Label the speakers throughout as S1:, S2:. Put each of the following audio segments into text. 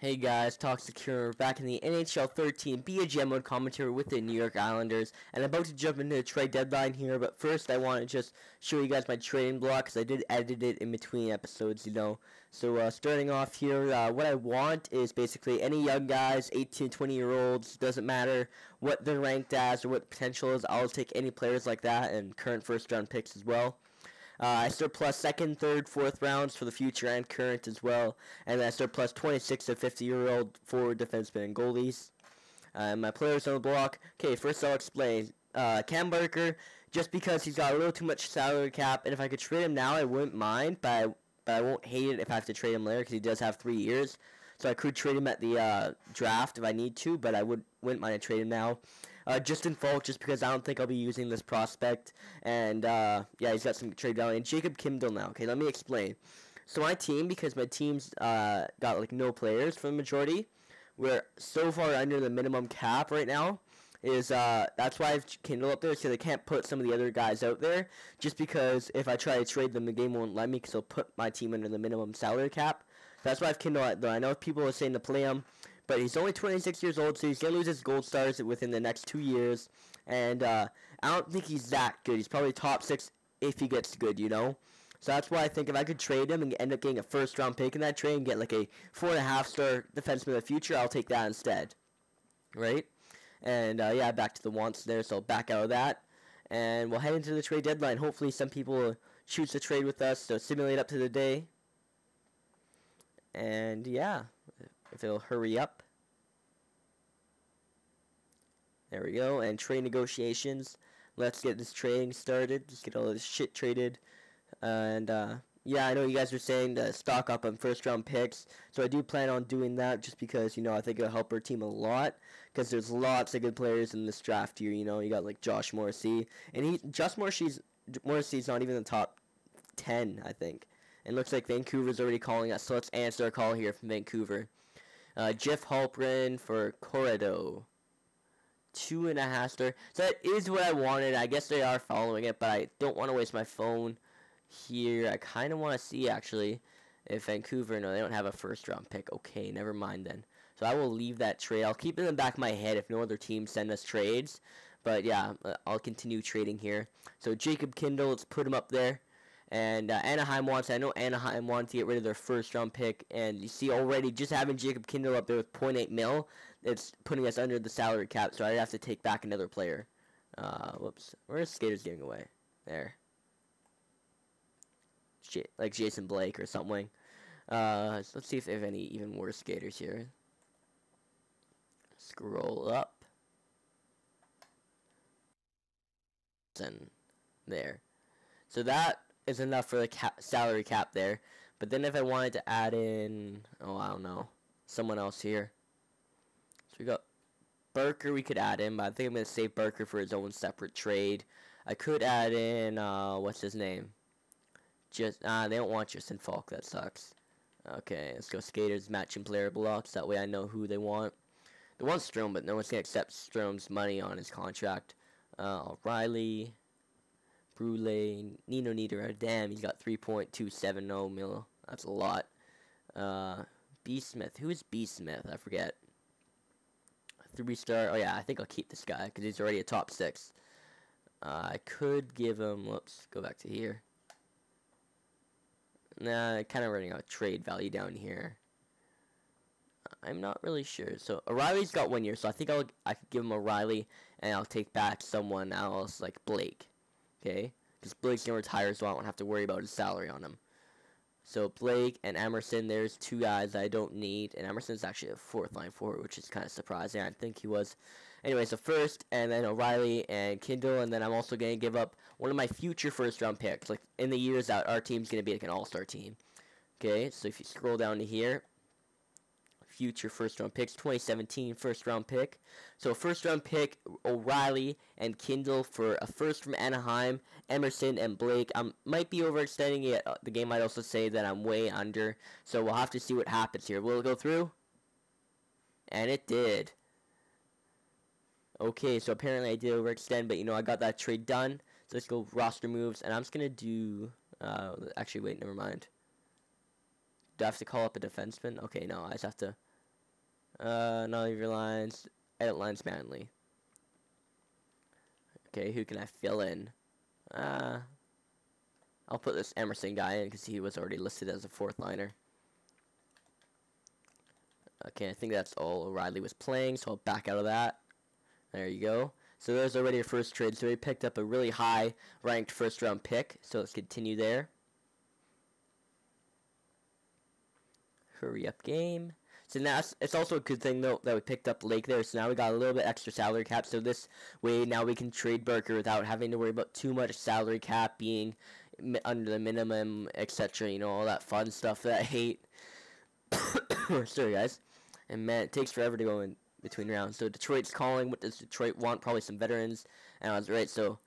S1: Hey guys, Toxic here, back in the NHL 13 BGM mode commentary with the New York Islanders, and I'm about to jump into the trade deadline here, but first I want to just show you guys my trading block, because I did edit it in between episodes, So starting off here, what I want is basically any young guys, 18 to 20-year-olds, doesn't matter what they're ranked as or what potential is, I'll take any players like that, and current first-round picks as well. I surplus second, third, fourth rounds for the future and current as well. And then I surplus 26 to 50-year-old forward defensemen and goalies. My players on the block. Okay, first I'll explain. Cam Barker, just because he's got a little too much salary cap, and if I could trade him now, I wouldn't mind, but I won't hate it if I have to trade him later because he does have 3 years. So I could trade him at the draft if I need to, but I wouldn't mind to trade him now. Justin Falk, just because I don't think I'll be using this prospect. And, yeah, he's got some trade value. And Jacob Kindle now. Okay, let me explain. So my team, because my team's got, like, no players for the majority, we're so far under the minimum cap right now, is that's why I have Kindle up there, so they can't put some of the other guys out there, just because if I try to trade them, the game won't let me, because they'll put my team under the minimum salary cap. That's why I have Kindle out there. I know people are saying to play him, but he's only 26 years old, so he's going to lose his gold stars within the next 2 years. And I don't think he's that good. He's probably top 6 if he gets good, So that's why I think if I could trade him and end up getting a first-round pick in that trade and get like a 4.5-star defenseman of the future, I'll take that instead. Right? And, yeah, back to the wants there, so I'll back out of that. And we'll head into the trade deadline. Hopefully some people will choose to trade with us, so simulate up to the day. And, yeah, if it'll hurry up. There we go. And trade negotiations. Let's get this trading started. Just get all this shit traded. And, yeah, I know you guys are saying to stock up on first-round picks. So I do plan on doing that just because, I think it'll help our team a lot. Because there's lots of good players in this draft year, You got, like, Josh Morrissey. And Morrissey's not even in the top 10, I think. And looks like Vancouver's already calling us. So let's answer a call here from Vancouver. Jeff Halprin for Corrado. 2.5 star. So that is what I wanted. I guess they are following it, but I don't want to waste my phone here. I kind of want to see, actually, if Vancouver, no, they don't have a first-round pick. Okay, never mind then. So I will leave that trade. I'll keep it in the back of my head if no other teams send us trades. But, yeah, I'll continue trading here. So Jacob Kindle, let's put him up there. And Anaheim I know Anaheim wants to get rid of their first-round pick. And you see already, just having Jacob Kindle up there with 0.8 mil, it's putting us under the salary cap. So I'd have to take back another player. Whoops. Where's Skaters giving away? There. Like Jason Blake or something. So let's see if they have any even worse skaters here. Scroll up. And there. So that is enough for the salary cap there. But then if I wanted to add in, I don't know, someone else here. So we got Barker, we could add in, but I think I'm going to save Barker for his own separate trade. I could add in, what's his name? They don't want Justin Falk, that sucks. Okay, let's go Skaters, matching player blocks, that way I know who they want. They want Strome, but no one's going to accept Strome's money on his contract. O'Reilly. Brule, Nino Niederreiter, damn, he's got 3.270 mil. That's a lot. B. Smith. Who is B. Smith? I forget. 3-star. Oh, yeah, I think I'll keep this guy because he's already a top 6. I could give him, whoops, go back to here. Nah, kind of running out of trade value down here. I'm not really sure. So, O'Reilly's got 1 year, so I think I could give him O'Reilly, and I'll take back someone else like Blake. Okay, because Blake's going to retire, so I don't have to worry about his salary on him. So Blake and Emerson, there's 2 guys that I don't need. And Emerson's actually a 4th-line forward, which is kind of surprising. I think he was. Anyway, so first, and then O'Reilly and Kindle. And then I'm also going to give up one of my future first-round picks. Like, in the years out, our team's going to be like an all-star team. Okay, so if you scroll down to here. Future first-round picks, 2017 first-round pick. So first-round pick, O'Reilly and Kindle for a first from Anaheim, Emerson and Blake. I might be overextending it. The game might also say that I'm way under. So we'll have to see what happens here. Will it go through? And it did. Okay, so apparently I did overextend, but I got that trade done. So let's go roster moves, and I'm just going to do, actually, wait, never mind. Do I have to call up a defenseman? Okay, no, I just have to Not leave your lines. Edit lines manually. Okay, who can I fill in? I'll put this Emerson guy in because he was already listed as a fourth liner. Okay, I think that's all O'Reilly was playing, so I'll back out of that. There you go. So there's already a first trade. So he picked up a really high ranked first round pick. So let's continue there. Hurry up game. So now it's also a good thing though that we picked up Lake there. So now we got a little bit extra salary cap. So this way now we can trade Barker without having to worry about too much salary cap being under the minimum, etc. You know, all that fun stuff that I hate. Sorry guys. And man, it takes forever to go in between rounds. So Detroit's calling. What does Detroit want? Probably some veterans. And I was right. So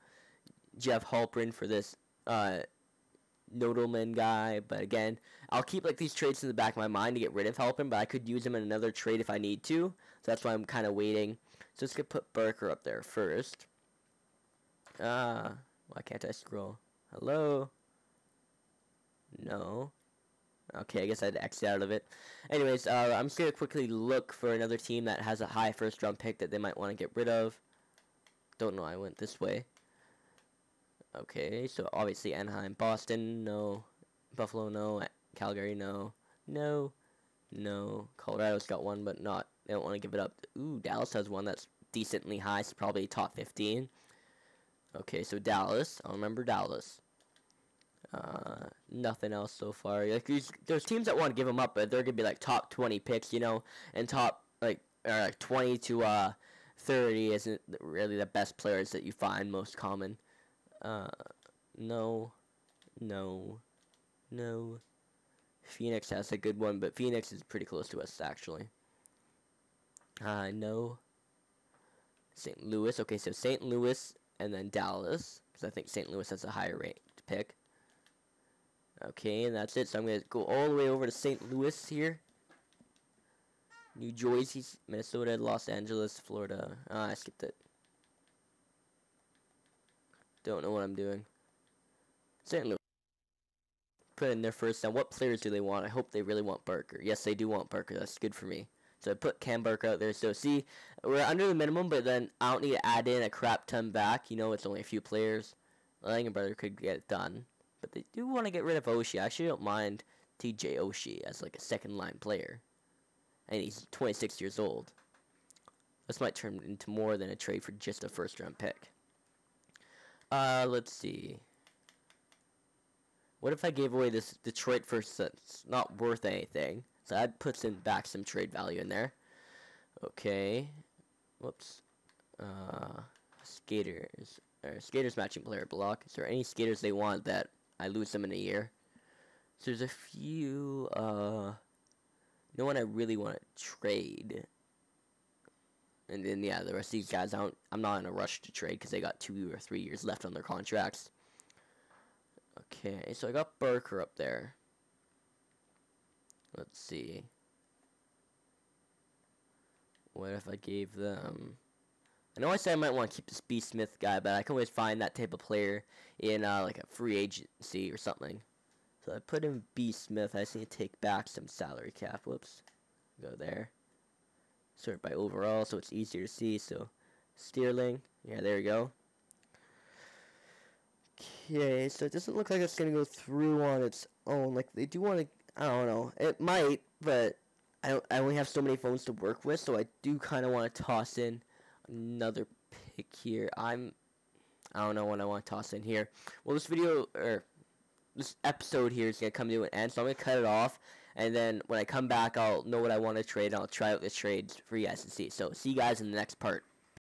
S1: Jeff Halprin for this Nodelman guy. But again, I'll keep like these trades in the back of my mind to get rid of Halprin. But I could use him in another trade if I need to. So that's why I'm kind of waiting. So let's put Barker up there first. Why can't I scroll? Hello? No. Okay, I guess I had to exit out of it. Anyways, I'm just going to quickly look for another team that has a high first-round pick that they might want to get rid of. Don't know, I went this way. Okay, so obviously Anaheim, Boston, no. Buffalo, no. Calgary, no. No. No. Colorado's got one, but not. They don't want to give it up. Ooh, Dallas has one that's decently high, so probably top 15. Okay, so Dallas. I'll remember Dallas. Nothing else so far. Like there's teams that want to give them up, but they're gonna be like top 20 picks, you know, and top like 20 to 30 isn't really the best players that you find most common. No. Phoenix has a good one, but Phoenix is pretty close to us actually. No. St. Louis. Okay, so St. Louis and then Dallas, because I think St. Louis has a higher ranked pick. Okay, and that's it. So I'm going to go all the way over to St. Louis here. New Jersey, Minnesota, Los Angeles, Florida. I skipped it. Don't know what I'm doing. St. Louis. Put in there first. Now, what players do they want? I hope they really want Barker. Yes, they do want Barker. That's good for me. So I put Cam Barker out there. So see, we're under the minimum, but then I don't need to add in a crap ton back. You know, it's only a few players. Langenbrother could get it done. But they do want to get rid of Oshie. I actually don't mind TJ Oshie as like a second line player. And he's 26 years old. This might turn into more than a trade for just a first round pick. Let's see. What if I gave away this Detroit first that's not worth anything? So I'd put back some trade value in there. Okay. Whoops. Skaters. Skaters matching player block. Is there any skaters they want that I lose them in a year? So there's a few, no one I really want to trade. And then, yeah, the rest of these guys, I'm not in a rush to trade because they got 2 or 3 years left on their contracts. Okay, so I got Barker up there. Let's see. What if I gave them... I know I said I might want to keep this B. Smith guy, but I can always find that type of player in like a free agency or something. So I put in B. Smith. I just need to take back some salary cap. Whoops. Go there. Sort by overall, so it's easier to see. So Sterling. Yeah, there we go. Okay, so it doesn't look like it's going to go through on its own. Like, they do want to... I don't know. It might, but I only have so many phones to work with, so I do kind of want to toss in another pick here. I don't know what I want to toss in here. Well, this video, or this episode here is going to come to an end, so I'm going to cut it off, and then when I come back, I'll know what I want to trade, and I'll try out the trades for you guys to see. So, see you guys in the next part.